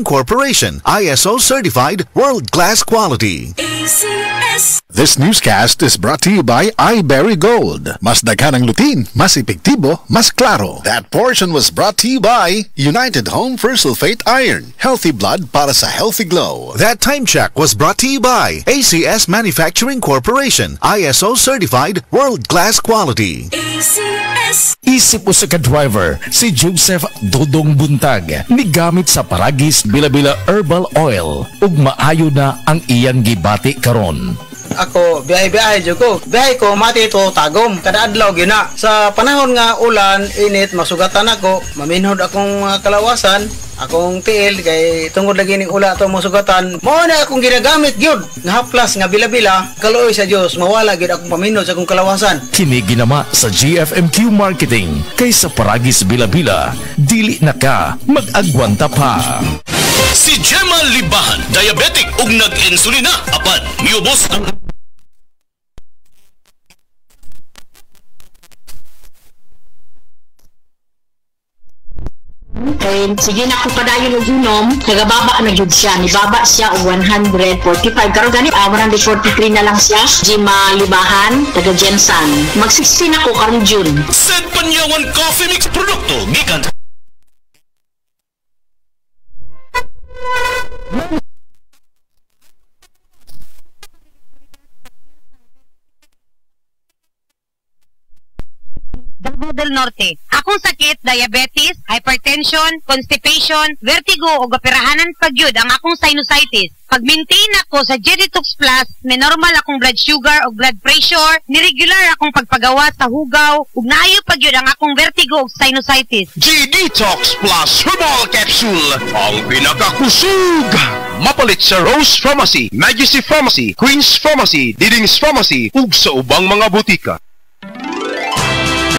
Corporation, ISO certified, world-class quality. ACS. This newscast is brought to you by iBerry Gold. Mas daghan ang lutin, mas epektibo, mas klaro. That portion was brought to you by United Home for Sulfate Iron. Healthy blood para sa healthy glow. That time check was brought to you by ACS Manufacturing Corporation, ISO certified, world-class quality. ACS. Isip mo sa ka-driver, si Joseph Dodong Buntag, nigamit sa Paragis Bila-Bila Herbal Oil, ug maayo na ang iyan gibati karon. Ako, biyahe-biyahe dyan ko. Biyahe ko, mati ito, tagom. Kada adlaw, gina. Sa panahon nga ulan, init, masugatan ako. Maminhod akong kalawasan. Akong tiil, kay tungod lagi ng ula ito masugatan. Mao na akong ginagamit, gyud. Nga haplas, nga bila-bila. Kaluoy sa Diyos, mawala, gyud akong paminhod sa akong kalawasan. Kini ginama sa GFMQ Marketing. Kay sa Paragis Bila-Bila, dili na ka mag-agwanta pa. Si Gemma Libahan, diabetic ug nag-insulina, apan miubos ang sige na ko padayon og inom, nagababa na jud siya, nibaba siya og 145 karon gani 143 na lang siya. Gemma Libahan, taga Jensan. Mag-16 na ko karon June. Set Panyawan Coffee Mix produkto gikan Davao del Norte. Akong sakit, diabetes, hypertension, constipation, vertigo o operahanan pagyud ang akong sinusitis. Pag-maintain ako sa G-Detox Plus, ni normal akong blood sugar o blood pressure, ni regular akong pagpagawa sa hugaw, ug naayo pagyud ang akong vertigo o sinusitis. G-Detox Plus Herbal Capsule, ang pinakakusog! Mapalit sa Rose Pharmacy, Majesty Pharmacy, Queen's Pharmacy, Diding's Pharmacy, ug sa ubang mga butika.